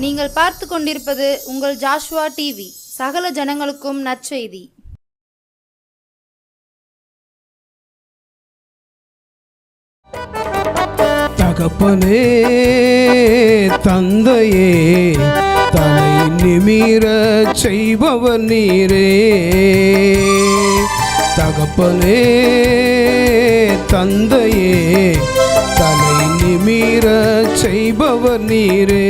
நீங்கள் பார்த்து கொண்டிருப்பது உங்கள் ஜாஷுவா டிவி. சகல ஜனங்களுக்கும் நற்செய்தி. தகப்பனே, தந்தையே, தலை நிமிர செய்பவர் நீரே. தகப்பனே, தந்தையே, தலை நிமிர செய்பவர் நீரே.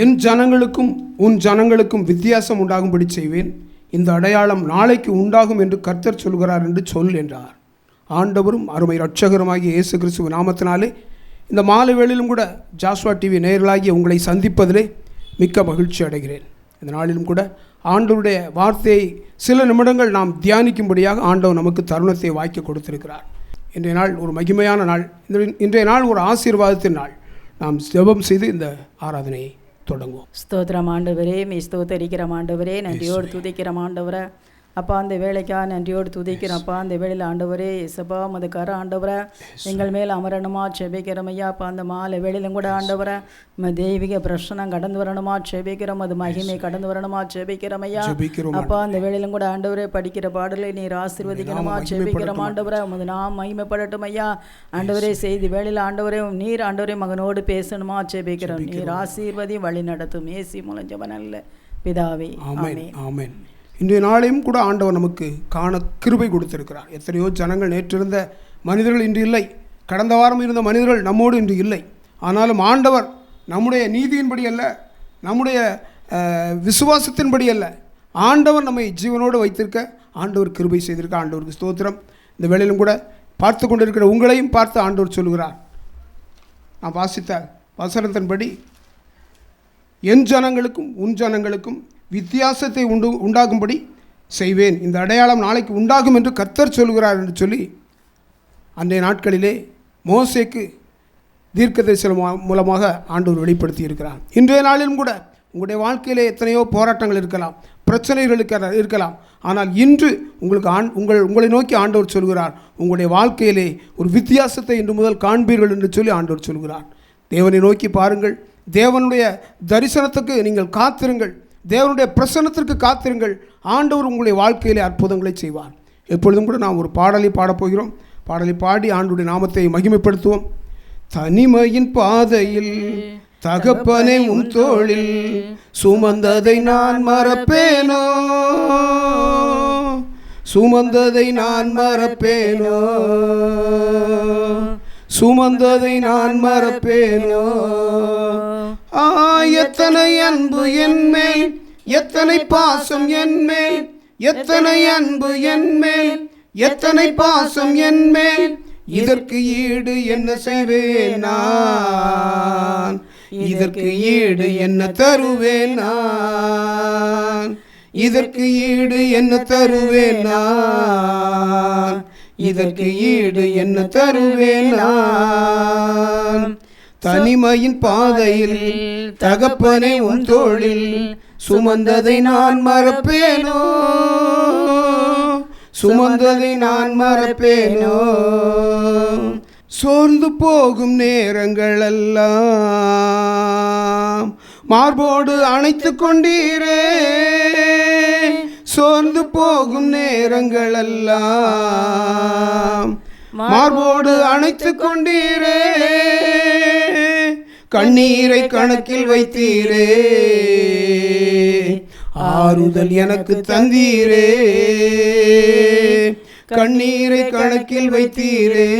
என் ஜனங்களுக்கும் உன் ஜனங்களுக்கும் வித்தியாசம் உண்டாகும்படி செய்வேன். இந்த அடையாளம் நாளைக்கு உண்டாகும் என்று கர்த்தர் சொல்கிறார் என்று சொல் என்றார். ஆண்டவரும் அருமை இரட்சகருமாகிய இயேசு கிறிஸ்துவின் நாமத்தினாலே இந்த மாலை வேளையிலும் கூட ஜாஷுவா டிவி நேயர்களாகிய உங்களை சந்திப்பதிலே மிக்க மகிழ்ச்சி அடைகிறேன். இந்த நாளிலும் கூட ஆண்டவருடைய வார்த்தையை சில நிமிடங்கள் நாம் தியானிக்கும்படியாக ஆண்டவர் நமக்கு தருணத்தை வாய்க்க கொடுத்திருக்கிறார். இன்றைய நாள் ஒரு மகிமையான நாள். இன்றைய நாள் ஒரு ஆசீர்வாதத்தின் நாள். நாம் ஜெபம் செய்து இந்த ஆராதனையை தொடங்குவோம். ஸ்தோத்திரம் ஆண்டவரே, மே ஸ்தோத்தரிக்கிறோம் ஆண்டவரே, நன்றியோடு துதிக்கிறோம் ஆண்டவரை. அப்பா அந்த வேலைக்கா நன்றியோடு துதிக்கிறோம். அப்பா அந்த வேலையில் ஆண்டவரே இசப்பா மதுக்கார ஆண்டவரை எங்கள் மேல் அமரணுமா செபிக்கிறோம் ஐயா. அப்பா அந்த மாலை வேலையிலும் கூட ஆண்டவரை தெய்வீக பிரச்சனம் கடந்து வரணுமா செபிக்கிறோம். அது மகிமை கடந்து வரணுமா செபிக்கிறோம் ஐயா. அப்பா அந்த வேலையிலும் கூட ஆண்டவரே படிக்கிற பாடலை நீர் ஆசீர்வதிக்கணுமா செபிக்கிறோம் ஆண்டவரை. உமது நாம் மகிமைப்படட்டும் ஐயா. ஆண்டவரே செய்தி வேலையில் ஆண்டவரே நீர் ஆண்டவரே மகனோடு பேசணுமா செபிக்கிறோம். நீர் ஆசீர்வதி வழி நடத்தும் ஏசி மூலம் ஜெபம் நல்ல பிதாவே, ஆமென், ஆமென். இன்றைய நாளையும் கூட ஆண்டவர் நமக்கு காண கிருபை கொடுத்திருக்கிறார். எத்தனையோ ஜனங்கள் நேற்றிருந்த மனிதர்கள் இன்று இல்லை. கடந்த வாரம் இருந்த மனிதர்கள் நம்மோடு இன்று இல்லை. ஆனாலும் ஆண்டவர் நம்முடைய நீதியின்படி அல்ல, நம்முடைய விசுவாசத்தின்படி அல்ல, ஆண்டவர் நம்மை ஜீவனோடு வைத்திருக்க ஆண்டவர் கிருபை செய்திருக்க ஆண்டவருக்கு ஸ்தோத்திரம். இந்த வேளையிலும் கூட பார்த்து கொண்டிருக்கிற உங்களையும் பார்த்து ஆண்டவர் சொல்கிறார். நான் வாசித்த வசனத்தின்படி என் ஜனங்களுக்கும் உன் ஜனங்களுக்கும் வித்தியாசத்தை உண்டாகும்படி செய்வேன். இந்த அடையாளம் நாளைக்கு உண்டாகும் என்று கர்த்தர் சொல்கிறார் என்று சொல்லி அன்றைய நாட்களிலே மோசேக்கு தீர்க்கதரிசனம் மூலமாக ஆண்டவர் வெளிப்படுத்தி இருக்கிறார். இன்றைய நாளிலும் கூட உங்களுடைய வாழ்க்கையிலே எத்தனையோ போராட்டங்கள் இருக்கலாம், பிரச்சனைகள் இருக்கலாம். ஆனால் இன்று உங்களை நோக்கி ஆண்டவர் சொல்கிறார், உங்களுடைய வாழ்க்கையிலே ஒரு வித்தியாசத்தை இன்று முதல் காண்பீர்கள் என்று சொல்லி ஆண்டவர் சொல்கிறார். தேவனை நோக்கி பாருங்கள், தேவனுடைய தரிசனத்துக்கு நீங்கள் காத்திருங்கள், தேவனுடைய பிரசன்னத்திற்கு காத்திருங்கள். ஆண்டவர் உங்களுடைய வாழ்க்கையிலே அற்புதங்களை செய்வார். எப்பொழுதும் கூட நாம் ஒரு பாடலை பாடப்போகிறோம். பாடலை பாடி ஆண்டவருடைய நாமத்தை மகிமைப்படுத்துவோம். தனிமையின் பாதையில் தகப்பனை உன் தோளில் சுமந்ததை நான் மறப்பேனோ, சுமந்ததை நான் மறப்பேனோ, சுமந்ததை நான் மறப்பேனோ. எத்தனை அன்பு என்மேல், எத்தனை பாசம் என்மேல், எத்தனை அன்பு என்மேல், எத்தனை பாசம் என்மேல். இதற்கு ஈடு என்ன செய்வேன் நான், இதற்கு ஈடு என்ன தருவேன் நான், இதற்கு ஈடு என்ன தருவேன் நான், இதற்கு ஈடு என்ன தருவேன் நான். தனிமையின் பாதையில் தகப்பனே உன் தோளில் சுமந்ததை நான் மறப்பேனோ, சுமந்ததை நான் மறப்பேனோ. சோர்ந்து போகும் நேரங்கள் எல்லாம் மார்போடு அணைத்து கொண்டீரே, சோர்ந்து போகும் நேரங்கள் எல்லாம் மார்போடு அணைத்து கொண்டீரே, கண்ணீரை கணக்கில் வைத்தீரே, ஆறுதல் எனக்கு தந்தீரே, கண்ணீரை கணக்கில் வைத்தீரே,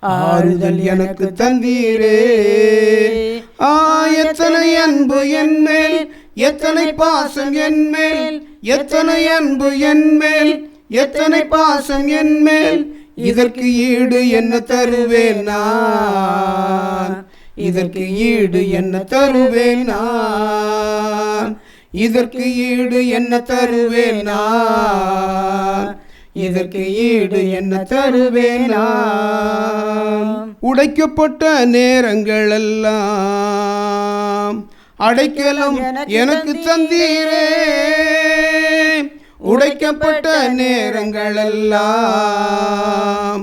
ஆறுதல் எனக்கு தந்தீரே. எத்தனை அன்பு என்மேல், எத்தனை பாசம் என்மேல், எத்தனை அன்பு என்மேல், எத்தனை பாசம் என்மேல். இதற்கு ஈடு என்ன தருவேன் நான், இதற்கு ஈடு என்ன தருவேன் நான், இதற்கு ஈடு என்ன தருவேன் நான், இதற்கு ஈடு என்ன தருவேன் நான். உடைக்கப்பட்ட நேரங்கள் எல்லாம் அடைக்கலம் எனக்கு தந்தீரே, உடைக்கப்பட்ட நேரங்கள் எல்லாம்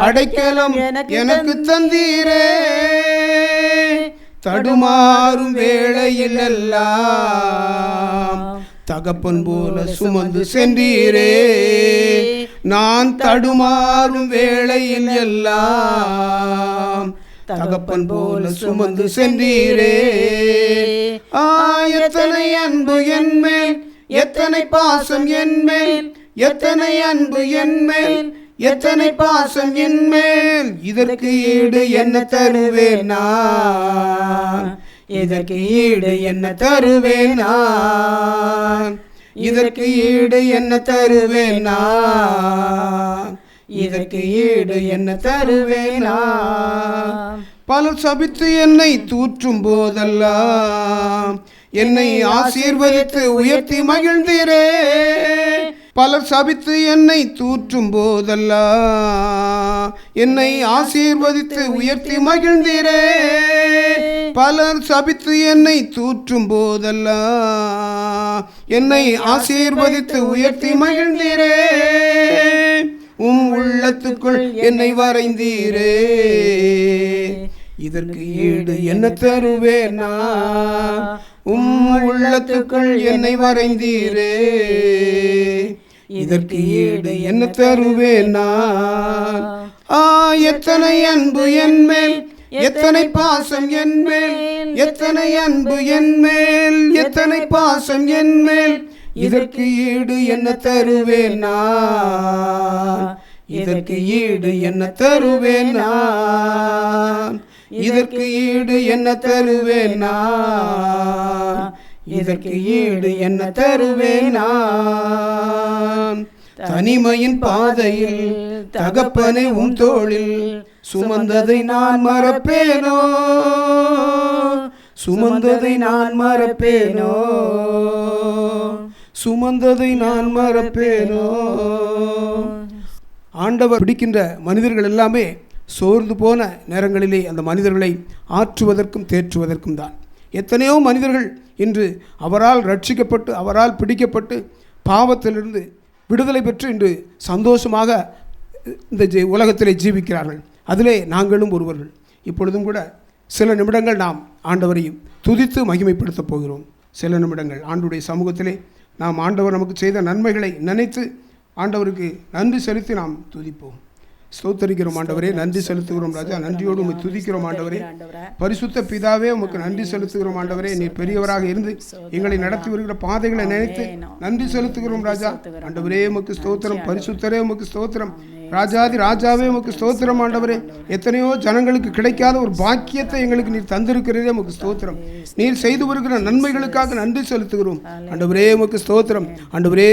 அடைக்கலம் எனக்கு தந்தீரே, தடுமாறும் வேளையில் எல்லாம் தகப்பன் போல சுமந்து சென்றீரே. நான் தடுமாறும் வேளையில் எல்லாம் தகப்பன் போல சுமந்து சென்றீரே. எத்தனை அன்பு என்மேல், எத்தனை பாசம் என்மேல், எத்தனை அன்பு என்மேல், எத்தனை பாசம் என்மேல். இதற்கு ஈடு என்ன தருவேன் நான், இதற்கு ஈடு என்ன தருவேன் நான், இதற்கு ஈடு என்ன தருவேன் நான், இதற்கு ஈடு என்ன தருவேன் நான். பலர் சபித்து என்னை தூற்றும் போதெல்லாம் என்னை ஆசீர்வதித்து உயர்த்தி மகிழ்ந்தீரே. பலர் சபித்து என்னை தூற்றும் போதெல்லாம் என்னை ஆசீர்வதித்து உயர்த்தி மகிழ்ந்தீரே. பலர் சபித்து என்னை தூற்றும் போதெல்லாம் என்னை ஆசீர்வதித்து உயர்த்தி மகிழ்ந்தீரே. உள்ளத்துக்குள் என்னை வரைந்தீரே. இதற்கு ஈடு என்ன தருவேன் நான், உள்ளத்துக்குள் என்னை வரைந்தீரே. இதற்கு ஈடு என்ன தருவேன் நான். எத்தனை அன்பு என்மேல், எத்தனை பாசம் என்மேல், எத்தனை அன்பு என்மேல், எத்தனை பாசம் என்மேல். இதற்கு ஈடு என்ன தருவேன் நான், இதற்கு ஈடு என்ன தருவேன் நான், இதற்கு ஈடு என்ன தருவேன் நான், இதற்கு ஈடு என்ன தருவேன் நான். தனிமையின் பாதையில் தகப்பனை உன் தோளில் சுமந்ததை நான் மறப்பேனோ, சுமந்ததை நான் மறப்பேனோ, சுமந்ததை நான் மறப்பேனோ. ஆண்டவர் பிடிக்கின்ற மனிதர்கள் எல்லாமே சோர்ந்து போன நேரங்களிலே அந்த மனிதர்களை ஆற்றுவதற்கும் தேற்றுவதற்கும் தான். எத்தனையோ மனிதர்கள் இன்று அவரால் ரட்சிக்கப்பட்டு அவரால் பிடிக்கப்பட்டு பாவத்திலிருந்து விடுதலை பெற்று இன்று சந்தோஷமாக இந்த உலகத்திலே ஜீவிக்கிறார்கள். அதிலே நாங்களும் ஒருவர்கள். இப்பொழுதும் கூட சில நிமிடங்கள் நாம் ஆண்டவரையும் துதித்து மகிமைப்படுத்தப் போகிறோம். சில நிமிடங்கள் ஆண்டவருடைய சமூகத்திலே நாம் ஆண்டவர் நமக்கு செய்த நன்மைகளை நினைத்து ஆண்டவருக்கு நன்றி செலுத்தி நாம் துதிப்போம். ஸ்தோத்தரிக்கிறோம் ஆண்டவரே, நன்றி செலுத்துகிறோம் ராஜா. நன்றியோடு உம்மை துதிக்கிறோம் ஆண்டவரே. பரிசுத்த பிதாவே, உமக்கு நன்றி செலுத்துகிறோம் ஆண்டவரே. நீர் பெரியவராக இருந்து எங்களை நடத்தி வருகிற பாதைகளை நினைத்து நன்றி செலுத்துகிறோம் ராஜா. ஆண்டவரே உமக்கு ஸ்தோத்திரம். பரிசுத்தரே உமக்கு ஸ்தோத்திரம். ராஜாதி ராஜாவே உமக்கு ஸ்தோத்திரம் ஆண்டவரே. எத்தனையோ ஜனங்களுக்கு கிடைக்காத ஒரு பாக்கியத்தை எங்களுக்கு நீர் தந்திருக்கிறதே உமக்கு ஸ்தோத்திரம். நீர் செய்து வருகிற நன்மைகளுக்காக நன்றி செலுத்துகிறோம் ஆண்டவரே. உமக்கு ஸ்தோத்திரம் ஆண்டவரே.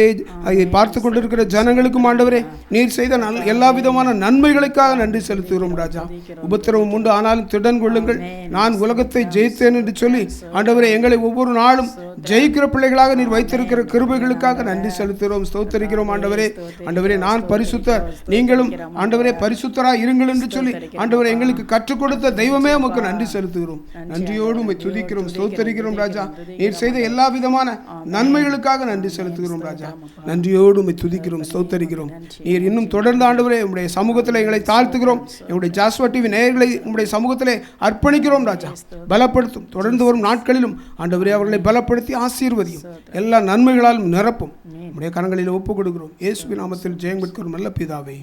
அதை பார்த்து கொண்டிருக்கிற ஜனங்களுக்கும் ஆண்டவரே நீர் செய்த எல்லா விதமான நன்மைகளுக்காக நன்றி செலுத்துகிறோம் ராஜா. உபத்திரவம் உண்டு, ஆனாலும் திடன் கொள்ளுங்கள், நான் உலகத்தை ஜெயித்தேன் என்று சொல்லி ஆண்டவரே எங்களை ஒவ்வொரு நாளும் ஜெயிக்கிற பிள்ளைகளாக நீர் வைத்திருக்கிற கிருபைகளுக்காக நன்றி செலுத்துகிறோம், ஸ்தோத்தரிக்கிறோம் ஆண்டவரே. ஆண்டவரே நான் பரிசுத்தர், நீங்களும் ஆண்டவரே பரிசுத்தராய் இருங்கள் என்று சொல்லி ஆண்டவரே எங்களுக்கு கற்றுக் கொடுத்த தெய்வமே உமக்கு நன்றி செலுத்துகிறோம். நன்றியோடு உம்மை துதிக்கிறோம், ஸ்தோத்தரிக்கிறோம் ராஜா. நீர் செய்த எல்லா விதமான நன்மைகளுக்காக நன்றி செலுத்துகிறோம் ராஜா. நன்றியோடு உம்மை துதிக்கிறோம், ஸ்தோத்தரிக்கிறோம். நீர் இன்னும் தொடர்ந்து ஆண்டவரே உம்முடைய சமூகத்தில் எங்களை தாழ்த்துகிறோம். என்னுடைய ஜாஸ்வா டிவி நேயர்களை உம்முடைய சமூகத்திலே அர்ப்பணிக்கிறோம் ராஜா. பலப்படுத்தும், தொடர்ந்து வரும் நாட்களிலும் ஆண்டவரே அவர்களை பலப்படுத்தி ஆசீர்வதியும், எல்லா நன்மைகளாலும் நிரப்பும். உம்முடைய கரங்களில் ஒப்புக் கொடுக்கிறோம். இயேசுவின் நாமத்தில் ஜெயம் பெறுகிறோம் நல்ல பிதாவே.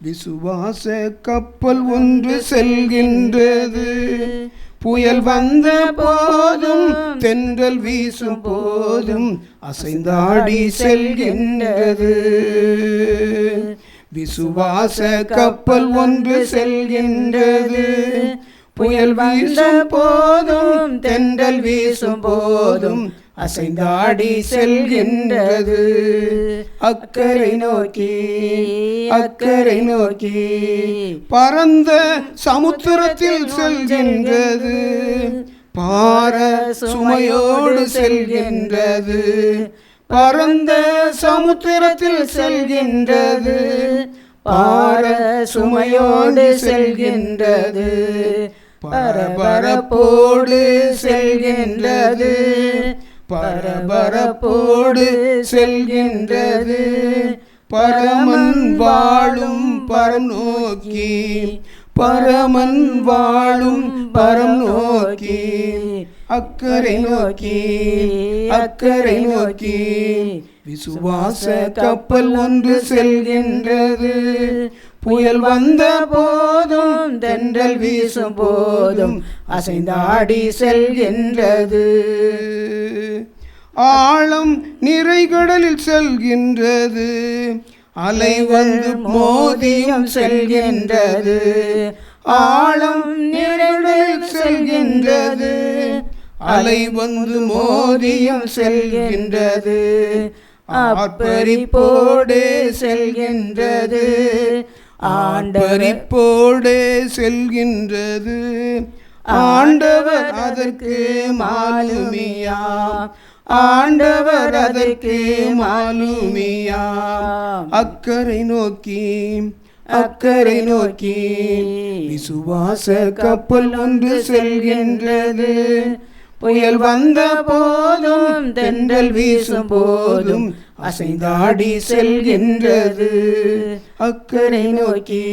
விசுவாச கப்பல் ஒன்று செல்கின்றது, புயல் வந்த போதும் தென்றல் வீசும் போதும் அசைந்தாடி செல்கின்றது. விசுவாச கப்பல் ஒன்று செல்கின்றது, புயல் வந்த போதும் தென்றல் வீசும் போதும் அசைந்தாடி செல்கின்றது. அக்கறை நோக்கி அக்கறை நோக்கி பரந்த சமுத்திரத்தில் செல்கின்றது, பார சுமையோடு செல்கின்றது. பரந்த சமுத்திரத்தில் செல்கின்றது, பார சுமையோடு செல்கின்றது. பரபரப்போடு செல்கின்றது, பரபரப்போடு செல்கின்றது. பரமன் வாழும் பரம் நோக்கி பரமன் வாழும் பரம் நோக்கி அக்கறை நோக்கி அக்கறை நோக்கி விசுவாச கப்பல் ஒன்று செல்கின்றது. புயல் வந்த போதும் தென்றல் வீசும் போதும் அசைந்தாடி செல்கின்றது. ஆழம் நிறைகடலில் செல்கின்றது. அலை வந்து மோதியும் செல்கின்றது. ஆழம் நிறைகடலில் செல்கின்றது. அலை வந்து மோதியும் செல்கின்றது. ஆர்ப்பரிப்போடு செல்கின்றது. ஆண்டரிப்போடு செல்கின்றது. ஆண்டவர் அதற்கு மாலுமியா. ஆண்டவர் அதற்கு மாலுமியா. அக்கறை நோக்கி அக்கறை நோக்கி விசுவாச கப்பல் ஒன்று செல்கின்றது. புயல் வந்த போதும் தென்றல் வீசும் போதும் அசைந்தாடி செல்கின்றது. அக்கறை நோக்கி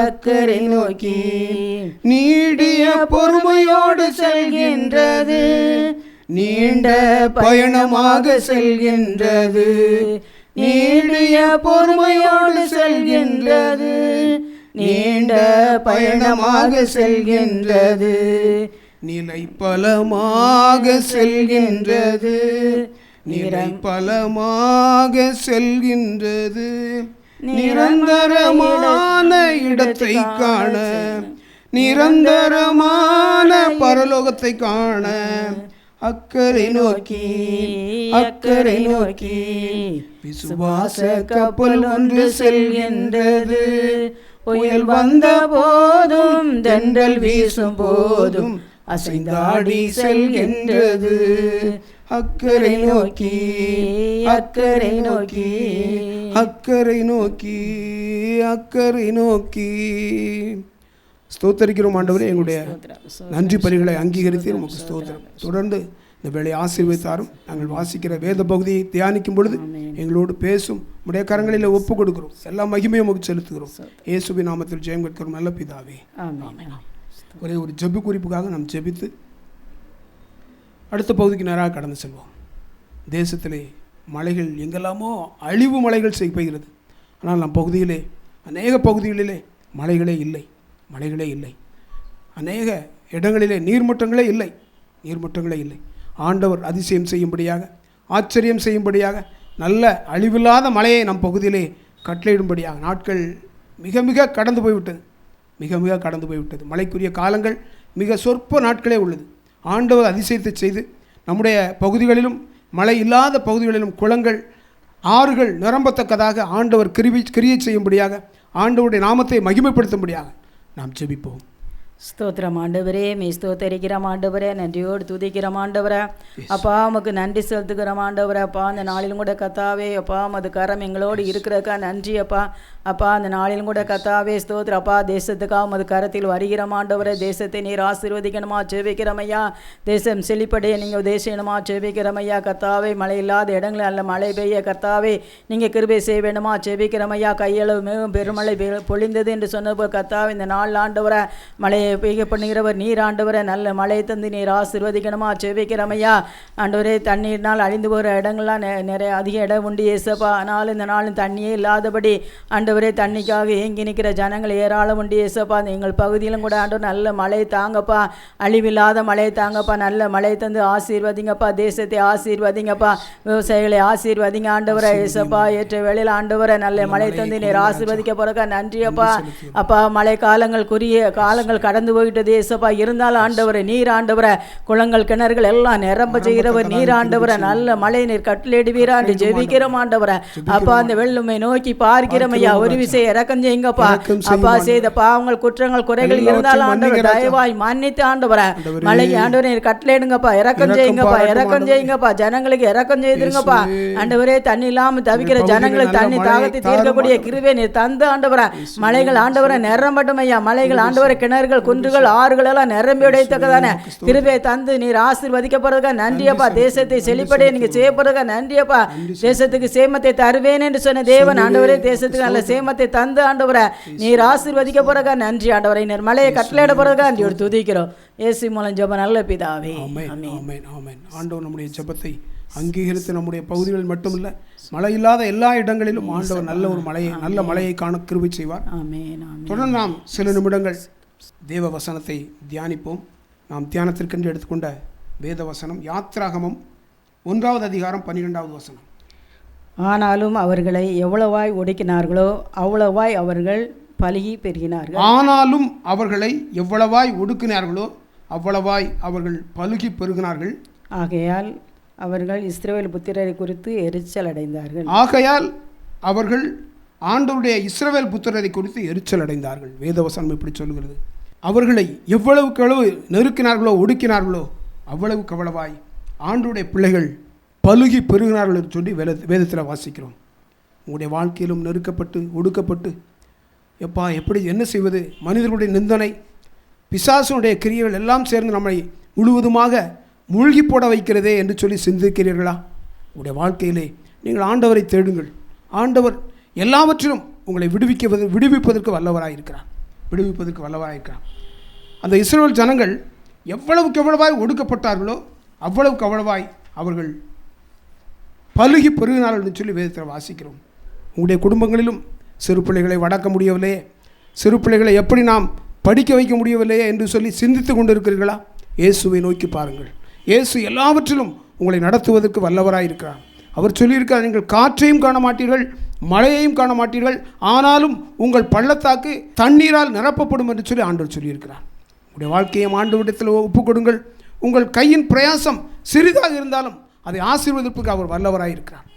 அக்கறை நோக்கி நீடிய பொறுமையோடு செல்கின்றது. நீண்ட பயணமாக செல்கின்றது. நீடிய பொறுமையோடு செல்கின்றது. நீண்ட பயணமாக செல்கின்றது. நிலை பலமாக செல்கின்றது. நிறை பலமாக செல்கின்றது. நிரந்தரமான இடத்தை காண, நிரந்தரமான பரலோகத்தை காண அக்கறை நோக்கி அக்கறை நோக்கி விசுவாச கப்பல் ஒன்று செல்கின்றது. புயல் வந்த போதும் தென்றல் வீசும் போதும் அசைந்தாடி செல்கின்றது. அக்கறை நோக்கி அக்கறை நோக்கி அக்கறை நோக்கி அக்கறை நோக்கி. ஸ்தோத்தரிக்கிறோம் ஆண்டவரே, எங்களுடைய நன்றி பலிகளை அங்கீகரித்து நமக்கு ஸ்தோத்திரம். தொடர்ந்து இந்த வேலையை ஆசீர்வதித்தாரும். நாங்கள் வாசிக்கிற வேத பகுதியை தியானிக்கும் பொழுது எங்களோடு பேசும் உடைய கரங்களில் ஒப்பு கொடுக்கிறோம். எல்லா மகிமையும் நமக்கு செலுத்துகிறோம். இயேசுவின் நாமத்தில் ஜெயம் கேட்கிறோம் நல்ல பிதாவே. ஒரே ஒரு ஜெபு குறிப்புக்காக நாம் ஜெபித்து அடுத்த பகுதிக்கு நேராக கடந்து செல்வோம். தேசத்திலே மலைகள் எங்கெல்லாமோ அழிவு மலைகள் பெய்கிறது. ஆனால் நம் பகுதியிலே அநேக பகுதிகளிலே மலைகளே இல்லை, மலைகளே இல்லை. அநேக இடங்களிலே நீர்மட்டங்களே இல்லை, நீர்மட்டங்களே இல்லை. ஆண்டவர் அதிசயம் செய்யும்படியாக, ஆச்சரியம் செய்யும்படியாக, நல்ல அழிவில்லாத மலையை நம் பகுதியிலே கட்டளையிடும்படியாக நாட்கள் மிக மிக கடந்து போய்விட்டது, மிக மிக கடந்து போய்விட்டது. மழைக்குரிய காலங்கள் மிக சொற்ப நாட்களே உள்ளது. ஆண்டவர் அதிசயத்தை செய்து நம்முடைய பகுதிகளிலும் மழை இல்லாத பகுதிகளிலும் குளங்கள், ஆறுகள் நிரம்பத்தக்கதாக ஆண்டவர் கிரியை செய்யும்படியாக, ஆண்டவருடைய நாமத்தை மகிமைப்படுத்தும்படியாக நாம் ஜெபிப்போம். ஸ்தோத்திரம் ஆண்டவரே, மே ஸ்தோத்தரிக்கிறோம் ஆண்டவரே, நன்றியோடு துதிக்கிறோம் ஆண்டவரே. அப்பா உமக்கு நன்றி செலுத்துக்கிறோம் ஆண்டவரே. அப்பா அந்த நாளிலும் கூட கத்தாவே அப்பா அது கரம் எங்களோடு இருக்கிறதுக்கா நன்றி அப்பா. அப்பா அந்த நாளிலும் கூட கத்தாவே ஸ்தோத்திரம் அப்பா. தேசத்துக்காக உமது கரத்தில் வருகிறோம் ஆண்டவரே. தேசத்தை நீர் ஆசீர்வதிக்கணுமா ஜெபிக்கிறோம் ஐயா. தேசம் செழிப்படைய நீங்கள் உதேசணுமா ஜெபிக்கிறோம் ஐயா. கத்தாவே மழை இல்லாத இடங்களில் அல்ல மழை பெய்ய கத்தாவே நீங்கள் கிருபை செய்ய வேண்டுமா ஜெபிக்கிறோம் ஐயா. கையளவு மிகவும் பெருமழை பொழிந்தது என்று சொன்னபோது கத்தாவே இந்த நாள் ஆண்டவரை மழையை பெய்ய பண்ணுகிறவர் நீர் ஆண்டவரை. நல்ல மழை தந்து நீர் ஆசீர்வதிக்கணுமா ஜெபிக்கிறமையா. ஆண்டவரே தண்ணீர்னால் அழிந்து போகிற இடங்கள்லாம் நிறைய அதிக இடம் உண்டு ஏசப்பா. ஆனாலும் இந்த நாளும் தண்ணியே இல்லாதபடி ஆண்டவரே தண்ணிக்காக ஏங்கி நிற்கிற ஜனங்கள் ஏராளம் உண்டு ஏசப்பா. எங்கள் பகுதியிலும் கூட ஆண்டவர் நல்ல மழை தாங்கப்பா, அழிவில்லாத மழை தாங்கப்பா. நல்ல மழை தந்து ஆசீர்வதிங்கப்பா. தேசத்தை ஆசீர்வதிங்கப்பா. விவசாயிகளை ஆசீர்வதிங்க ஆண்டவரை ஏசப்பா. ஏற்ற வேளையில் ஆண்டவரை நல்ல மழை தந்து நீர் ஆசீர்வதிக்க போறக்கா நன்றியப்பா. அப்பா மழை காலங்கள் காலங்கள் கடந்து போயிட்டது ஏசப்பா. இருந்தாலும் ஆண்டவரை நீர் ஆண்டவரை குளங்கள் கிணறுகள் எல்லாம் நிரம்ப செய்கிறவர் நீர் ஆண்டவரை. நல்ல மழை நீர் கட்டளையிடுவீரா என்று ஜெபிக்கிறோம் ஆண்டவரை. அப்பா அந்த வெள்ளமை நோக்கி பார்க்கிறோம் ஐயா. ஒரு விஷயம் இறக்கம் செய்யுங்கப்பா. அப்பா செய்த பாவங்கள் குற்றங்கள் குறைகள் இருந்தாலும் ஆண்டவர் தயவாய் மன்னித்து ஆண்டவரை மழை ஆண்டவரை நீர் கட்டளையிடுங்கப்பா. இறக்கம் செய்யுங்கப்பா, இறக்கம் செய்யுங்கப்பா. ஜனங்களுக்கு இறக்கம் செய்திருங்கப்பா ஆண்டவரே. தண்ணி இல்லாமல் தவிக்கிற ஜனங்களுக்கு தண்ணி தாகத்தை தீர்க்கக்கூடிய கிருபை நீர் தந்து ஆண்டவரை. மலைகள் ஆண்டவரை நிரம்பட்டும் ஐயா. மலைகள் ஆண்டவரை கிணறுகள் குன்றுகள் ஆறுகள் எல்லாம் நிரம்பி உடைத்தக்கதான கிருபை தந்து நீர் ஆசீர்வதிக்கப்படுறதுக்கா நன்றியப்பா. தேசத்தை செழிப்படைய நீங்க செய்யப்படுறதுக்கா நன்றியப்பா. தேசத்துக்கு சேமத்தை தருவேன் என்று சொன்ன தேவன் ஆண்டவரே தேசத்துக்கு நல்ல சேமத்தை தந்து ஆண்டவரை நீர் ஆசீர்வதிக்க போறதா நன்றி ஆண்டவரை. நீர் மலையை கட்டளையிட போறதா நன்றியோடு துதிக்கிறோம். இயேசு மூலம் ஜெபம் நல்ல பிதாவே. ஆமென். ஆண்டவர் நம்முடைய ஜெபத்தை அங்கீகரித்து நம்முடைய பகுதிகளில் மட்டுமல்ல, மழை இல்லாத எல்லா இடங்களிலும் ஆண்டவர் நல்ல மழையை காண கிருபை செய்வார். தொடர்ந்து நாம் சில நிமிடங்கள் தேவ வசனத்தை தியானிப்போம். நாம் தியானத்திற்கென்று எடுத்துக்கொண்ட வேத வசனம் யாத்திராகமம் 1வது அதிகாரம் 12வது வசனம். ஆனாலும் அவர்களை எவ்வளவாய் ஒடுக்கினார்களோ அவ்வளவாய் அவர்கள் பலுகி பெருகினார்கள். ஆனாலும் அவர்களை எவ்வளவாய் ஒடுக்கினார்களோ அவ்வளவாய் அவர்கள் பலுகி பெருகினார்கள். ஆகையால் அவர்கள் இஸ்ரவேல் புத்திரரை குறித்து எரிச்சல் அடைந்தார்கள். ஆகையால் அவர்கள் ஆண்டவருடைய இஸ்ரவேல் புத்திரரை குறித்து எரிச்சல் அடைந்தார்கள். வேதவசனம் இப்படி சொல்லுகிறது. அவர்களை எவ்வளவுக்கு எவ்வளவு நெருக்கினார்களோ ஒடுக்கினார்களோ அவ்வளவுக்கு அவ்வளவாய் ஆண்டவருடைய பிள்ளைகள் பலுகி பெருகினார்கள் என்று சொல்லி வேதத்தில் வாசிக்கிறோம். உங்களுடைய வாழ்க்கையிலும் நெருக்கப்பட்டு ஒடுக்கப்பட்டு எப்படி என்ன செய்வது, மனிதர்களுடைய நிந்தனை, பிசாசுடைய கிரியைகள் எல்லாம் சேர்ந்து நம்மை முழுவதுமாக மூழ்கி போட வைக்கிறதே என்று சொல்லி சிந்திக்கிறீர்களா? உங்களுடைய வாழ்க்கையிலே நீங்கள் ஆண்டவரை தேடுங்கள். ஆண்டவர் எல்லாவற்றிலும் உங்களை விடுவிப்பதற்கு வல்லவராயிருக்கிறார். அந்த இஸ்ரவேல் ஜனங்கள் எவ்வளவுக்கு எவ்வளவாய் ஒடுக்கப்பட்டார்களோ அவ்வளவுக்கு அவ்வளவாய் அவர்கள் பலுகி பெருகினார்கள் என்று சொல்லி வேதத்தில் வாசிக்கிறோம். உங்களுடைய குடும்பங்களிலும் சிறு பிள்ளைகளை வளர்க்க முடியவில்லையே, சிறு பிள்ளைகளை எப்படி நாம் படிக்க வைக்க முடியவில்லையே என்று சொல்லி சிந்தித்து கொண்டிருக்கிறீர்களா? இயேசுவை நோக்கி பாருங்கள். இயேசு எல்லாவற்றிலும் உங்களை நடத்துவதற்கு வல்லவராயிருக்கிறார். அவர் சொல்லியிருக்கிறார், நீங்கள் காற்றையும் காண மாட்டீர்கள், மழையையும் காண மாட்டீர்கள், ஆனாலும் உங்கள் பள்ளத்தாக்கு தண்ணீரால் நிரப்பப்படும் என்று சொல்லி ஆண்டவர் சொல்லியிருக்கிறார். உங்களுடைய வாழ்க்கையை ஆண்டவரிடத்தில் ஒப்புக் கொடுங்கள். உங்கள் கையின் பிரயாசம் சிறிதாக இருந்தாலும் அதை ஆசீர்வதிப்பதற்கு அவர் வல்லவராயிருக்கிறார்.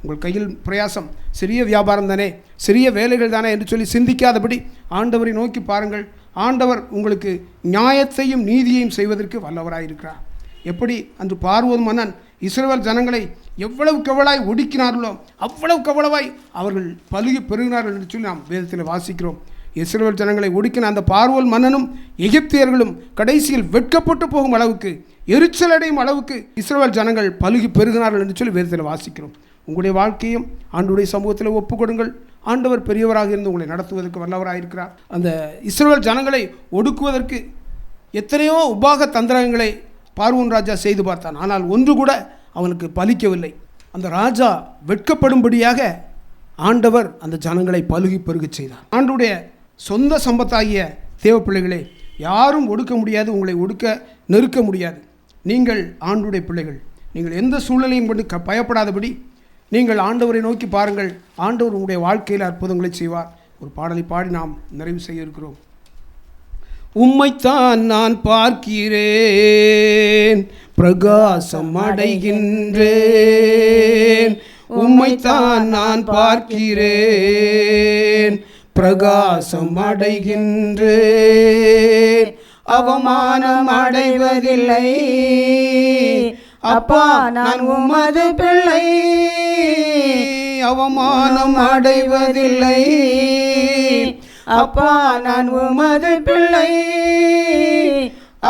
உங்கள் கையில் பிரயாசம் சிறிய வியாபாரம் தானே, சிறிய வேலைகள் தானே என்று சொல்லி சிந்திக்காதபடி ஆண்டவரை நோக்கி பாருங்கள். ஆண்டவர் உங்களுக்கு நியாயத்தையும் நீதியையும் செய்வதற்கு வல்லவராயிருக்கிறார். எப்படி அன்று பார்வோன் மன்னன் இஸ்ரவேல் ஜனங்களை எவ்வளவுக்கு எவ்வளவாய் ஒடுக்கினார்களோ அவ்வளவுக்கு எவ்வளவாய் அவர்கள் பலுகி பெருகினார்கள் என்று சொல்லி நாம் வேதத்தில் வாசிக்கிறோம். இஸ்ரவேல் ஜனங்களை ஒடுக்கின அந்த பார்வோன் மன்னனும் எகிப்தியர்களும் கடைசியில் வெட்கப்பட்டு போகும் அளவுக்கு, எரிச்சல் அடையும் அளவுக்கு இஸ்ரவேல் ஜனங்கள் பலுகி பெருகினார்கள் என்று சொல்லி வேதத்தில் வாசிக்கிறோம். உங்களுடைய வாழ்க்கையும் ஆண்டவருடைய சமூகத்தில் ஒப்புக்கொடுங்கள். ஆண்டவர் பெரியவராக இருந்து உங்களை நடத்துவதற்கு வல்லவராயிருக்கிறார். அந்த இஸ்ரவேல் ஜனங்களை ஒடுக்குவதற்கு எத்தனையோ உபாக தந்திரங்களை பார்வோன் ராஜா செய்து பார்த்தான். ஆனால் ஒன்று கூட அவனுக்கு பலிக்கவில்லை. அந்த ராஜா வெட்கப்படும்படியாக ஆண்டவர் அந்த ஜனங்களை பலுகி பெருகச் செய்தார். ஆண்டவருடைய சொந்த சம்பத்தாகிய தேவ பிள்ளைகளே, யாரும் ஒடுக்க முடியாது, உங்களை நெருக்க முடியாது. நீங்கள் ஆண்டவருடைய பிள்ளைகள். நீங்கள் எந்த சூழ்நிலையும் கொண்டு பயப்படாதபடி நீங்கள் ஆண்டவரை நோக்கி பாருங்கள். ஆண்டவர் உங்களுடைய வாழ்க்கையில் அற்புதங்களை செய்வார். ஒரு பாடலை பாடி நாம் நிறைவு செய்ய இருக்கிறோம். உம்மைத்தான் நான் பார்க்கிறேன், பிரகாசம் அடைகின்றேன். உம்மைத்தான் நான் பார்க்கிறேன், பிரகாசம் அடைகின்றேன். அவமானம் அடைவதில்லை அப்பா, நான் உமது பிள்ளை. அவமானம் அடைவதில்லை அப்பா, நான் உமது பிள்ளை.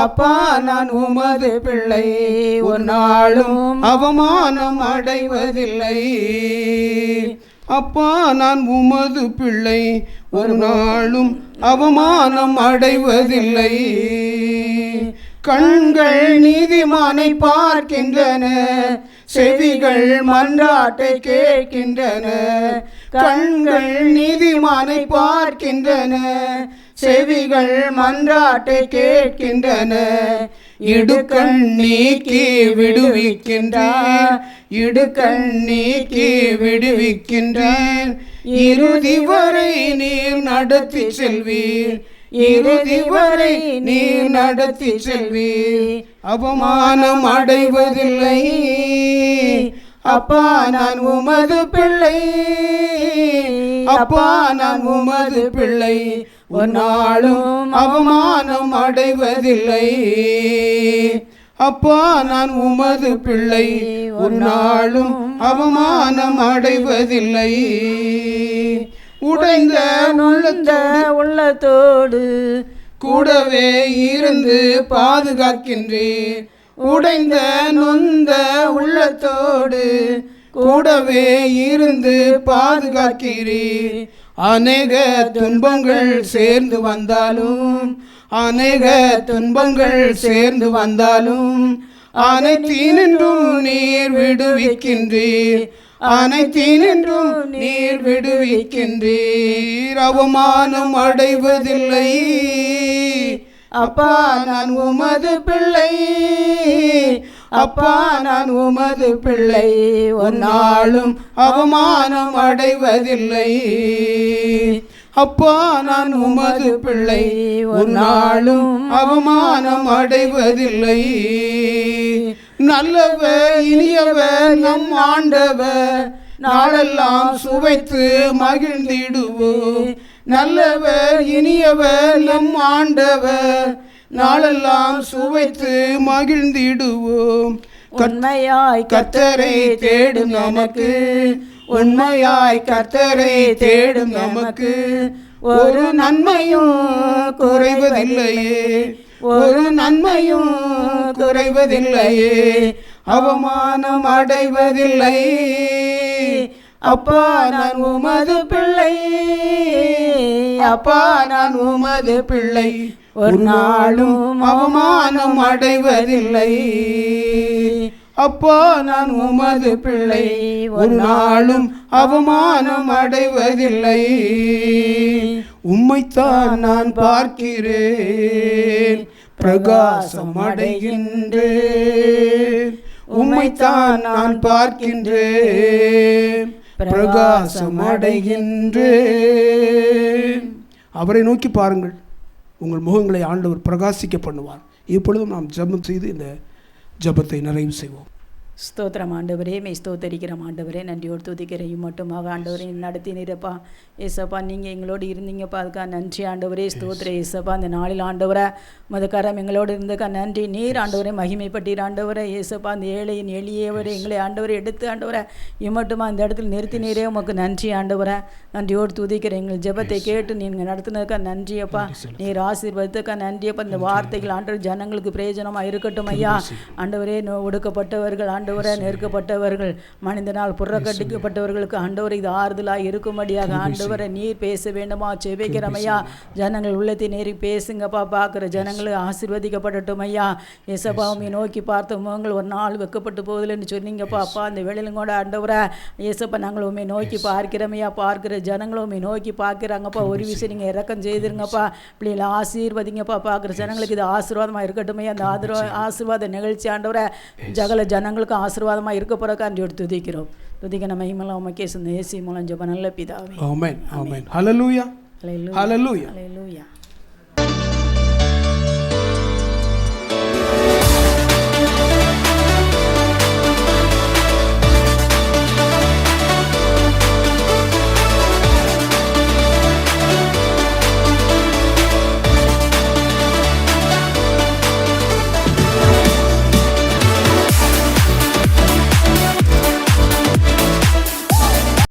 அப்பா, நான் உமது பிள்ளை. ஒரு நாளும் அவமானம் அடைவதில்லை அப்பா, நான் உமது பிள்ளை. ஒரு நாளும் அவமானம் அடைவதில்லை. கண்கள் நீதிமானை பார்க்கின்றன, செவிகள் மன்றாட்டை கேட்கின்றன. கண்கள் நீதிமானை பார்க்கின்றன, செவிகள் மன்றாட்டை கேட்கின்றன. இடுக்கண் நீக்கி விடுவிக்கின்றார், இடுக்கண் நீக்கி விடுவிக்கின்றார். இறுதி வரை நீர் நடத்தி செல்வீர், இறுதி வரை நீர் நடத்தி செல்வீர். அவமானம் அடைவதில்லை அப்பா, நான் உமது பிள்ளை. அப்பா, நான் உமது பிள்ளை. ஒரு நாளும் அவமானம் அடைவதில்லை அப்பா, நான் உமது பிள்ளை. ஒரு நாளும் அவமானம் அடைவதில்லை. உடைந்த உள்ளத்தோடு கூடவே இருந்து பாதுகாக்கின்றேன். உடைந்த நொந்த உள்ளத்தோடு கூடவே இருந்து பாதுகாக்கிறீர். அநேக துன்பங்கள் சேர்ந்து வந்தாலும், அநேக துன்பங்கள் சேர்ந்து வந்தாலும் அனைத்தினின்றும் நீர் விடுவிக்கின்றீர், அனைத்தினின்றும் நீர் விடுவிக்கின்றீர். அவமானம் அடைவதில்லை அப்பா நான் உமது பிள்ளை, அப்பா நான் உமது பிள்ளை. ஒரு நாளும் அவமானம் அடைவதில்லை. அப்பா நான் உமது பிள்ளை, ஒரு நாளும் அவமானம் அடைவதில்லை. நல்லவர் இனியவர் நம் ஆண்டவர், நாளெல்லாம் சுவைத்து மகிழ்ந்திடுவோம். நல்லவர் இனியவர் நம் ஆண்டவர், நாளெல்லாம் சுவைத்து மகிழ்ந்திடுவோம். உண்மையாய் கர்த்தரை தேடும் நமக்கு, உண்மையாய் கர்த்தரை தேடும் நமக்கு ஒரு நன்மையும் குறைவதில்லையே, ஒரு நன்மையும் குறைவதில்லையே. அவமானம் அடைவதில்லை. அப்பா நான் உமது பிள்ளை, அப்பா நான் உமது பிள்ளை. ஒரு நாளும் அவமானம் அடைவதில்லை. அப்பா நான் உமது பிள்ளை, ஒரு நாளும் அவமானம் அடைவதில்லை. உம்மைத்தான் நான் பார்க்கிறேன், பிரகாசம் அடைகின்றேன். உம்மைத்தான் நான் பார்க்கின்றேன், பிரகாசம் அடைகின்றேன். அவரை நோக்கி பாருங்கள், உங்கள் முகங்களை ஆண்டவர் பிரகாசிக்க பண்ணுவார். இப்பொழுதும் நாம் ஜெபம் செய்து இந்த ஜெபத்தை நிறைவு செய்வோம். ஸ்தோத்திரம் ஆண்டவரே, மெய் ஸ்தோத்தரிக்கிறோம் ஆண்டவரே, நன்றியோடு துதிக்கிறையும் மட்டுமாக ஆண்டவரே நடத்தினீரப்பா. ஏசப்பா நீங்கள் எங்களோடு இருந்தீங்கப்பா, அதுக்காக நன்றி ஆண்டவரே. ஸ்தோத்திர ஏசப்பா, அந்த நாளில் ஆண்டவரை மதுக்காரம் எங்களோடு இருந்தக்கா நன்றி. நீர் ஆண்டவரை மகிமைப்பட்டீர் ஆண்டவரை. ஏசப்பா அந்த ஏழையின் எளியவரை எங்களை ஆண்டவரை எடுத்து ஆண்டவரை இம்மட்டுமா அந்த இடத்துல நிறுத்தினீரே, உமக்கு நன்றி ஆண்டவரை. நன்றியோடு துதிக்கிறேன். எங்கள் ஜெபத்தை கேட்டு நீங்கள் நடத்துனதுக்கா நன்றியப்பா. நீர் ஆசீர்வதித்தக்கா நன்றியப்பா. இந்த வார்த்தைகள் ஆண்டவர் ஜனங்களுக்கு பிரயோஜனமாக இருக்கட்டும் ஐயா. ஆண்டவரே ஒடுக்கப்பட்டவர்கள் ஆண்டவரை, நெருக்கப்பட்டவர்கள், மனிதனால் புறக்கட்டிக்கப்பட்டவர்களுக்கு ஆண்டவர் இது ஆறுதலாக இருக்கும்படியாக ஆண்டவரை நீர் பேச வேண்டுமா செபிக்கிறோம் ஐயா. ஜனங்கள் உள்ளத்தை நேரி பேசுங்கப்பா. பார்க்குற ஜனங்களுக்கு ஆசீர்வதிக்கப்படட்டும் ஐயா. ஏசப்பா உம்மை நோக்கி பார்த்த முகங்கள் ஒரு நாள் வெக்கப்பட்டு போகுதுன்னு சொன்னீங்கப்பா. அப்பா அந்த வேளையிலும் கூட ஆண்டவரை ஏசப்பா நாங்கள் உண்மை நோக்கி பார்க்கிறோமையா. பார்க்கிற ஜனங்களும் உண்மை நோக்கி பார்க்குறாங்கப்பா. ஒரு விஷயம் நீங்கள் இறக்கம் செய்திருங்கப்பா. பிள்ளைகளை ஆசீர்வதிங்கப்பா. பார்க்குற ஜனங்களுக்கு இது ஆசீர்வாதமாக இருக்கட்டுமே. அந்த ஆசீர்வாத நிகழ்ச்சி ஆண்டவரை ஜகல ஜனங்களுக்கு ஆசீர்வாதமாக இருக்க போறக்கா என்று துதிக்கிறோம். துதிக்க நம்ம மகிமையெல்லாம் உமக்கே சொந்த இயேசு மூலம் ஜெபம் நல்ல பிதாவே. ஆமென் ஆமென். ஹல்லேலூயா. ஹல்லேலூயா.